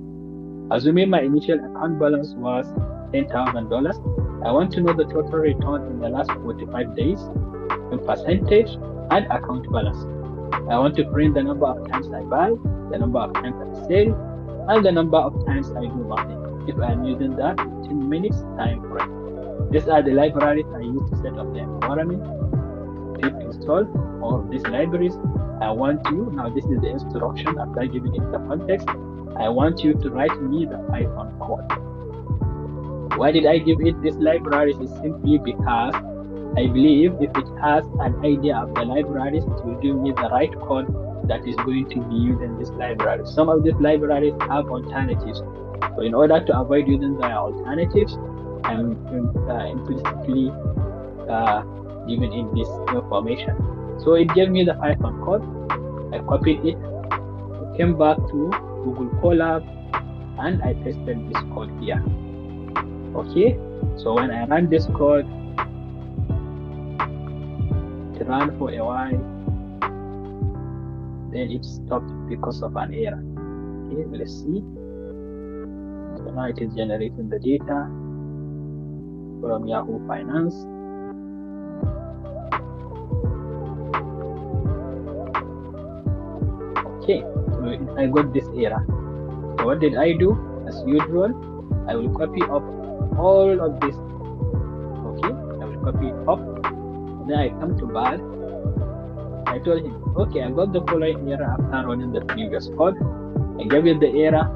Assuming my initial account balance was $10,000, I want to know the total return in the last 45 days in percentage and account balance. I want to print the number of times I buy, the number of times I sell, and the number of times I do nothing. If I'm using that 15 minutes time frame. These are the libraries I use to set up the environment. Click install all of these libraries. I want you, now this is the instruction after giving it the context. I want you to write me the Python code. Why did I give it this libraries? Is simply because I believe if it has an idea of the libraries, it will give me the right code that is going to be used in this library. Some of these libraries have alternatives. So in order to avoid using the alternatives, I'm implicitly giving in this information. So it gave me the Python code. I copied it, came back to Google Colab, and I pasted this code here. Okay, so when I run this code, it ran for a while, then it stopped because of an error. Okay, let's see. So now it is generating the data from Yahoo Finance. Okay, so I got this error. So what did I do? As usual, I will copy up all of this. Okay, I will copy it up. Then I come to Bad. I told him, okay, I got the following error after running the previous code. I gave it the error,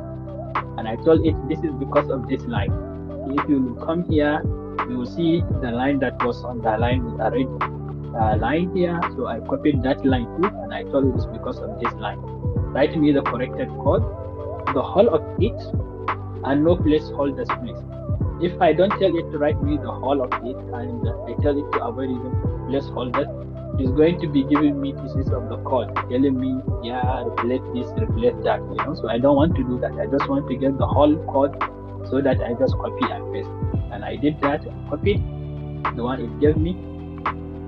and I told it this is because of this line. If you come here, you will see the line that was on the line with a red line here. So I copied that line too, and I told it it's because of this line. Write me the corrected code. The whole of it and no placeholders, please. If I don't tell it to write me the whole of it and I tell it to avoid using placeholders, it's going to be giving me pieces of the code, telling me, yeah, replace this, replace that, So I don't want to do that. I just want to get the whole code so that I just copy and paste. And I did that. I copied the one it gave me.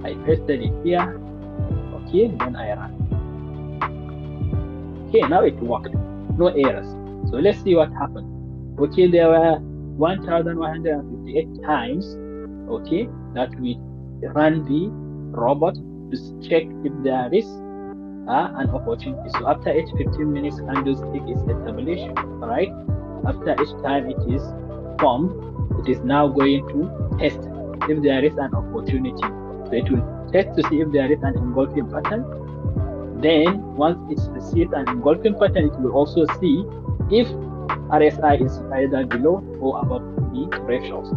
I pasted it here. Okay, then I ran. Okay, now it worked. No errors. So let's see what happened. Okay, there were 1,158 times, okay, that we ran the robot to check if there is an opportunity. So after each 15 minutes candlestick is established, all right? After each time it is formed, it is now going to test if there is an opportunity. So it will test to see if there is an engulfing pattern. Then once it's received an engulfing pattern, it will also see if RSI is either below or above the thresholds.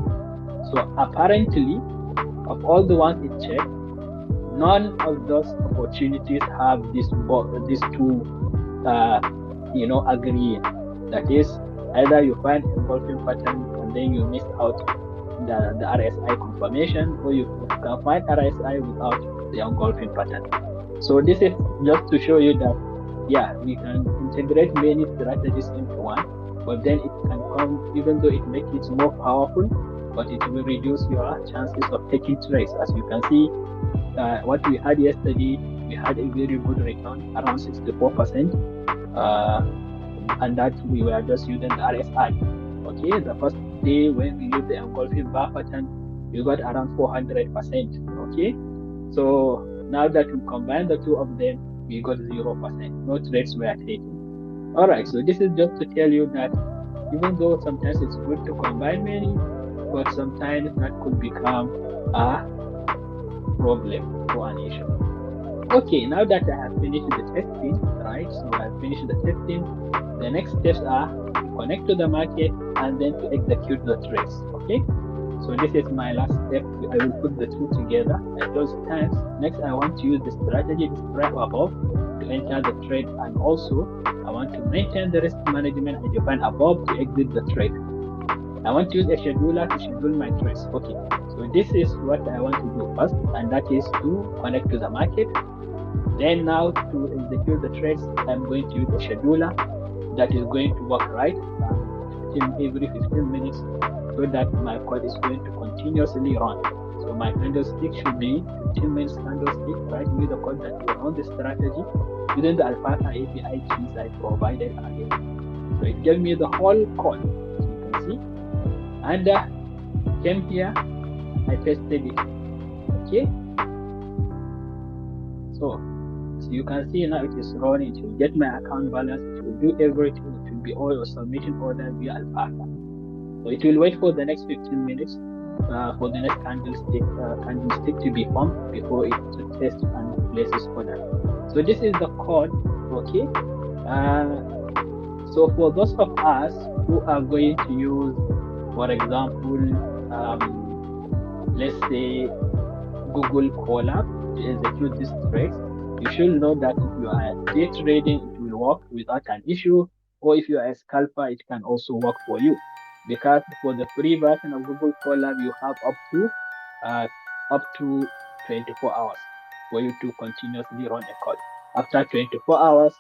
So apparently, of all the ones it checked, none of those opportunities have these two, agreeing. That is, either you find engulfing pattern and then you miss out the RSI confirmation, or you can find RSI without the engulfing pattern. So this is just to show you that, yeah, we can integrate many strategies into one, but then it can come, even though it makes it more powerful, but it will reduce your chances of taking trades. As you can see, what we had yesterday, we had a very good return, around 64%, and that we were just using the RSI. Okay, the first day when we used the engulfing bar pattern, we got around 400%. Okay, so now that we combine the two of them, we got 0%. No trades were taken. All right, so this is just to tell you that even though sometimes it's good to combine many, but sometimes that could become a problem or an issue. Okay, now that I have finished the testing, right? So I have finished the testing. The next steps are to connect to the market and then to execute the trades. Okay. So this is my last step. I will put the two together at those times. Next, I want to use the strategy described above to enter the trade, and also I want to maintain the risk management I defined above to exit the trade. I want to use a scheduler to schedule my trades. Okay, so this is what I want to do first, and that is to connect to the market. Then now to execute the trades, I'm going to use a scheduler that is going to work right every 15 minutes, so that my code is going to continuously run. So my candlestick should be 15 minutes candlestick, right? With the code that will run the strategy within the Alpaca API keys I provided earlier. So it gave me the whole code, as you can see. And came here, I pasted it. Okay. So you can see now it is running. It will get my account balance. It will do everything. It will be all your submission order via Alpaca. So it will wait for the next 15 minutes for the next candlestick to be formed before it to test and places order. So this is the code. Okay. So for those of us who are going to use, for example, let's say Google Colab to execute these trades, you should know that if you are day trading, it will work without an issue, or if you are a scalper, it can also work for you. Because for the free version of Google Colab, you have uh, up to 24 hours for you to continuously run a code. After 24 hours,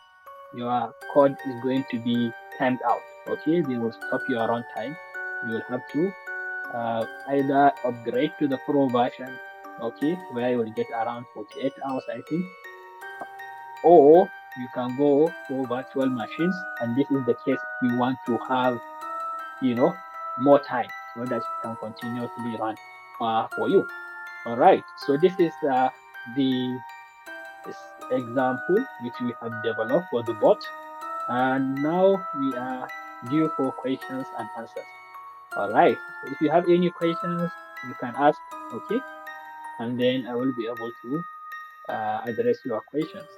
your code is going to be timed out. Okay, they will stop your runtime. You will have to either upgrade to the pro version, okay, where you will get around 48 hours, I think, or you can go for virtual machines. And this is the case if you want to have, more time so that it can continuously run for you. All right. So this is the example which we have developed for the bot. And now we are due for questions and answers. All right. So if you have any questions, you can ask. Okay. And then I will be able to address your questions.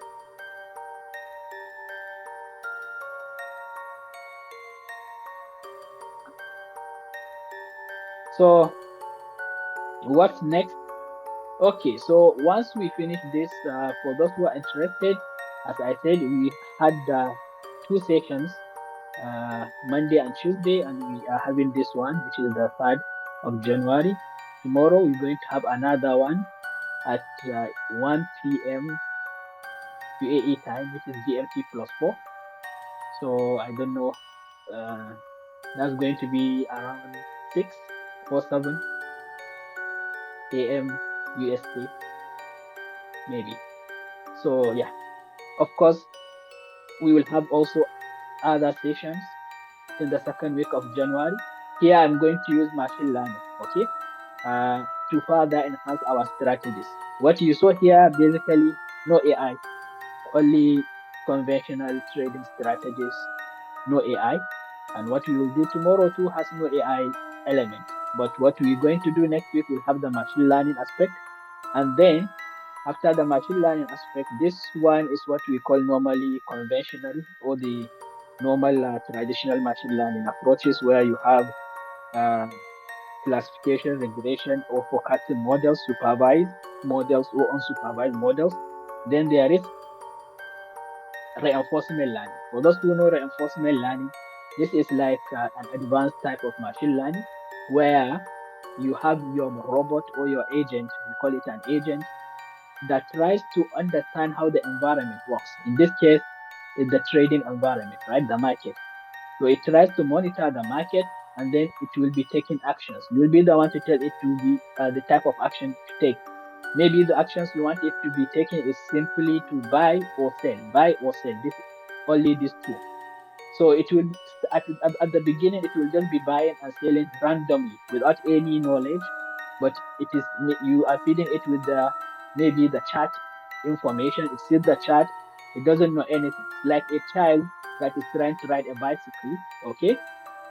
So what's next? Okay, so once we finish this, for those who are interested, as I said, we had two sessions. Monday and Tuesday, and we are having this one, which is the 3rd of January. Tomorrow we're going to have another one at 1 p.m. UAE time, which is GMT +4. So I don't know. Uh, that's going to be around 6 or 7 a.m. UST, maybe. So yeah, of course, we will have also other sessions in the 2nd week of January. Here I'm going to use machine learning, okay, to further enhance our strategies. What you saw here, basically, no AI, only conventional trading strategies, no AI. And what we will do tomorrow too has no AI element. But what we're going to do next week, we'll have the machine learning aspect. And then after the machine learning aspect, this one is what we call normally conventional, or the normal traditional machine learning approaches, where you have uh, classification, regression, or forecasting models, supervised models or unsupervised models. Then there is reinforcement learning. For those who know reinforcement learning, this is like an advanced type of machine learning where you have your robot or your agent, we call it an agent, that tries to understand how the environment works. In this case, it's the trading environment, right? The market. So it tries to monitor the market, and then it will be taking actions. You'll be the one to tell it to be the type of action to take. Maybe the actions you want it to be taking is simply to buy or sell, buy or sell. This only these two. So it will at the beginning it will just be buying and selling randomly without any knowledge, but it is you are feeding it with the maybe the chart information. It sees the chart. It doesn't know anything. It's like a child that is trying to ride a bicycle. Okay,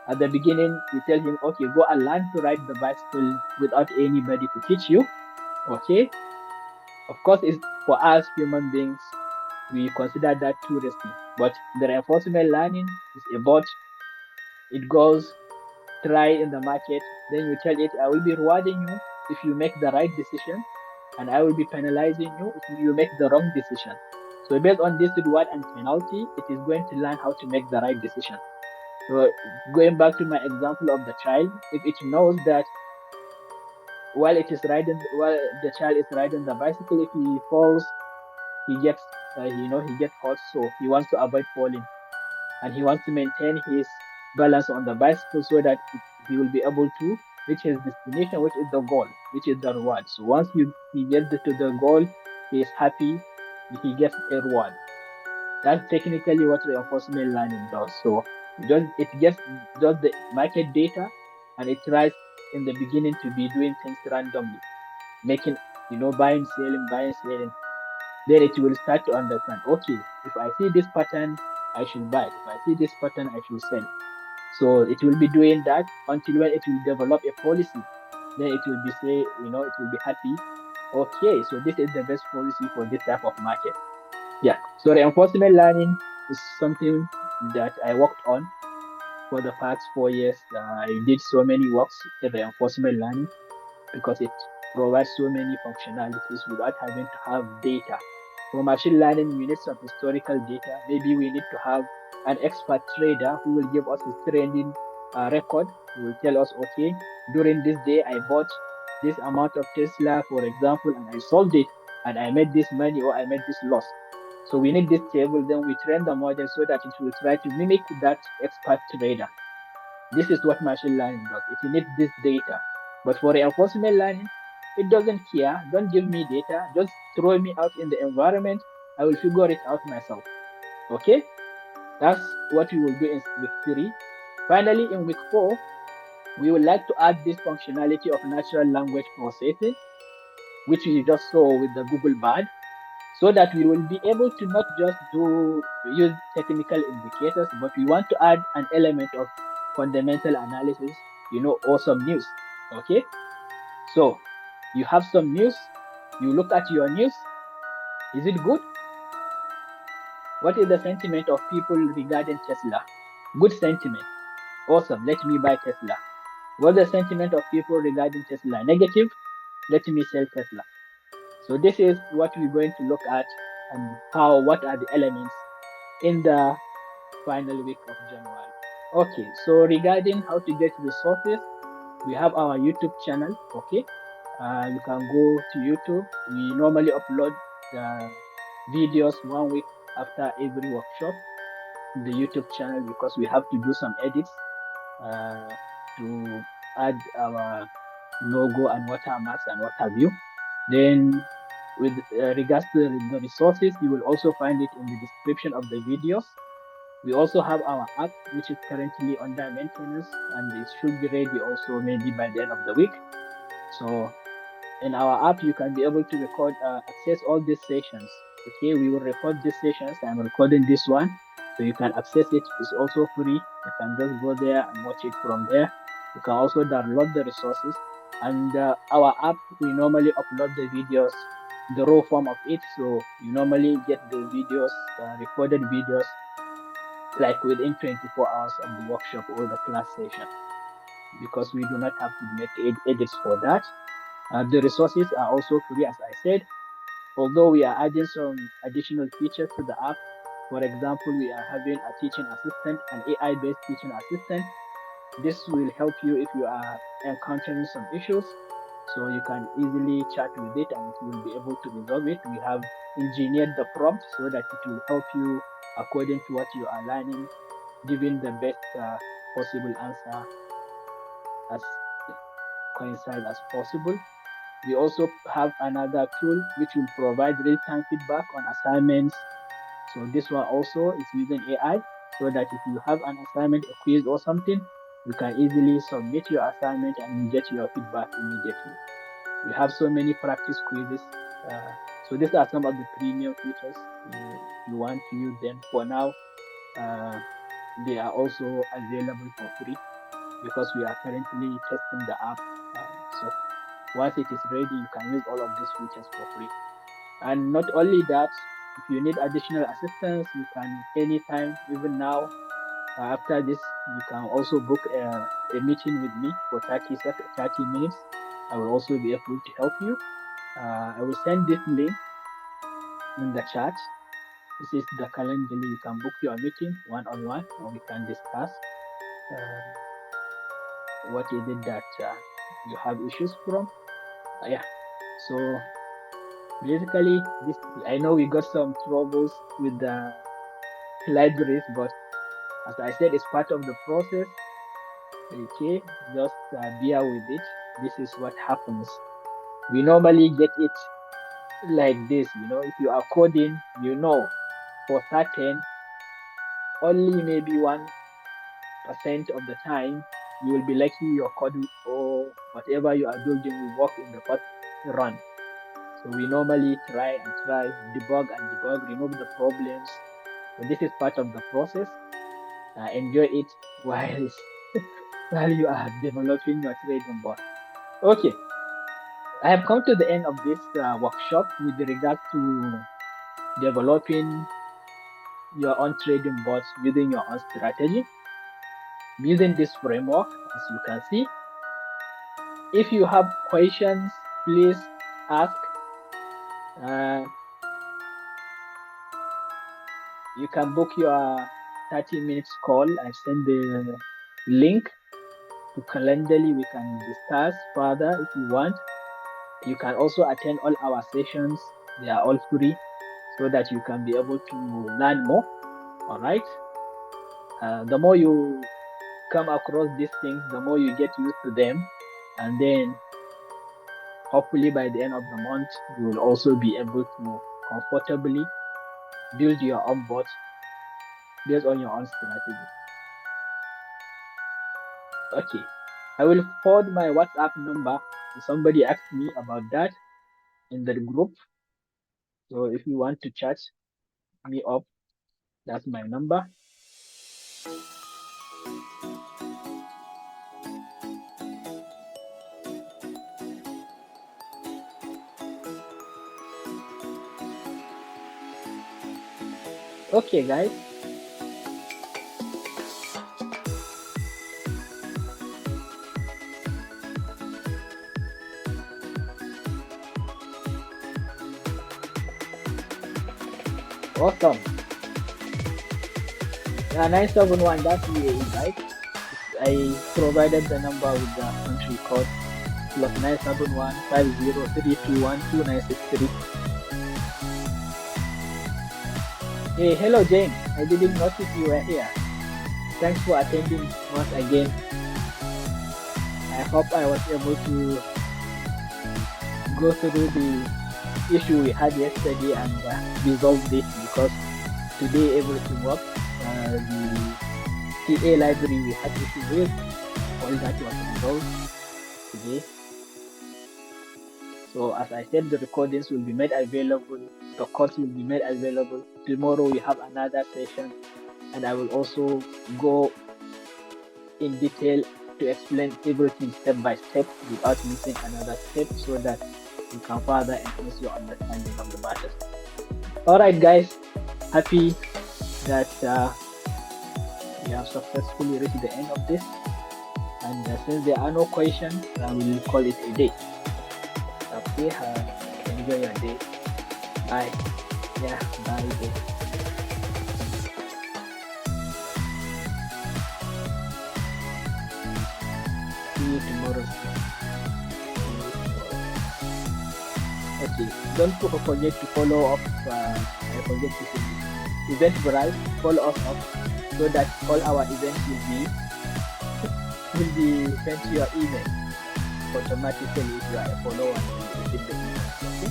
at the beginning you tell him, okay, go and learn to ride the bicycle without anybody to teach you. Okay, of course, it's for us human beings, we consider that too risky. But the reinforcement learning is about it goes try in the market, then you tell it, I will be rewarding you if you make the right decision, and I will be penalizing you if you make the wrong decision. So based on this reward and penalty, it is going to learn how to make the right decision. So going back to my example of the child, if it knows that while the child is riding the bicycle, if he falls, he gets he gets hurt, so he wants to avoid falling, and he wants to maintain his balance on the bicycle so that he will be able to reach his destination, which is the goal, which is the reward. So once he gets to the goal, he is happy, he gets a reward. That's technically what reinforcement learning does. So it gets just the market data, and it tries in the beginning to be doing things randomly, making buying, selling. Then it will start to understand, okay, if I see this pattern, I should buy. If I see this pattern, I should sell. So it will be doing that until when it will develop a policy. Then it will be it will be happy. Okay, so this is the best policy for this type of market. Yeah. So reinforcement learning is something that I worked on for the past 4 years. I did so many works in reinforcement learning because it provides so many functionalities without having to have data. For machine learning, we need some historical data. Maybe we need to have an expert trader who will give us his trading record. He will tell us, okay, during this day, I bought this amount of Tesla, for example, and I sold it, and I made this money or I made this loss. So we need this table. Then we train the model so that it will try to mimic that expert trader. This is what machine learning does. It needs this data. But for reinforcement learning, it doesn't care. Don't give me data. Just throw me out in the environment. I will figure it out myself. Okay? That's what we will do in week 3. Finally, in week 4, we would like to add this functionality of natural language processing, which we just saw with the Google Bard, so that we will be able to not just use technical indicators, but we want to add an element of fundamental analysis, or some news. Okay, so you have some news, you look at your news. Is it good? What is the sentiment of people regarding Tesla? Good sentiment. Awesome, let me buy Tesla. What's the sentiment of people regarding Tesla? Negative. Let me sell Tesla. So this is what we're going to look at, and what are the elements in the final week of January. Okay, so regarding how to get resources, we have our YouTube channel. Okay, you can go to YouTube. We normally upload the videos 1 week after every workshop to the YouTube channel because we have to do some edits to add our logo and watermarks and what have you. Then, with regards to the resources, you will also find it in the description of the videos. We also have our app, which is currently under maintenance, and it should be ready also maybe by the end of the week. So in our app, you can be able to access all these sessions. Okay, we will record these sessions. I'm recording this one, so you can access it. It's also free. You can just go there and watch it from there. You can also download the resources. And our app, we normally upload the videos, the raw form of it. So you normally get the videos, recorded videos, like within 24 hours of the workshop or the class session, because we do not have to make edits for that. The resources are also free, as I said, although we are adding some additional features to the app. For example, we are having a teaching assistant, an AI-based teaching assistant. This will help you if you are encountering some issues. So you can easily chat with it and it will be able to resolve it. We have engineered the prompt so that it will help you according to what you are learning, giving the best possible answer as coincide as possible. We also have another tool which will provide real-time feedback on assignments. So this one also is using AI, so that if you have an assignment, a quiz or something, you can easily submit your assignment and you get your feedback immediately. We have so many practice quizzes. So these are some of the premium features. If you want to use them for now, uh, they are also available for free because we are currently testing the app. So once it is ready, you can use all of these features for free. And not only that, if you need additional assistance, you can anytime, even now, after this, you can also book a meeting with me for 30 minutes. I will also be able to help you. I will send this link in the chat. This is the calendar. You can book your meeting one-on-one and we can discuss what is it that you have issues from. Yeah. So basically, this, I know we got some troubles with the libraries, but as I said, it's part of the process. Okay, just bear with it. This is what happens. We normally get it like this. If you are coding, for certain, only maybe 1% of the time you will be lucky your code or whatever you are building will work in the first run. So we normally try and try, debug and debug, remove the problems. So this is part of the process. Enjoy it while while you are developing your trading bot. Okay, I have come to the end of this workshop with regards to developing your own trading bot using your own strategy, using this framework, as you can see. If you have questions, please ask. Uh, you can book your 30 minutes call. I've sent the link to Calendly. We can discuss further if you want. You can also attend all our sessions. They are all free so that you can be able to learn more. All right. The more you come across these things, the more you get used to them. And then hopefully by the end of the month, you will also be able to comfortably build your own bot based on your own strategy. Okay. I will forward my WhatsApp number. Somebody asked me about that in the group. So if you want to chat me up, that's my number. Okay, guys. Awesome. 971, that's UAE, right? I provided the number with the country code plus 971 50 Hey, hello James. I didn't notice you were here. Thanks for attending once again. I hope I was able to go through the issue we had yesterday and resolve it, because today everything worked. The TA library we had issue with, all that was resolved today. So as I said, the recordings will be made available, the course will be made available. Tomorrow we have another session, and I will also go in detail to explain everything step by step without missing another step, so that you can further enhance your understanding of the matters. Alright guys, happy that we have successfully reached the end of this, and since there are no questions, I will call it a day. Okay, enjoy your day. Bye. Yeah, bye. See you tomorrow. Okay, don't forget to follow up. I forget to say this. Eventbrite, follow us up so that all our events will be sent to your email automatically if you are a follower and you receive the email. Okay.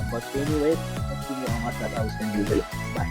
But anyway, continue on WhatsApp. I will send you the link. Bye.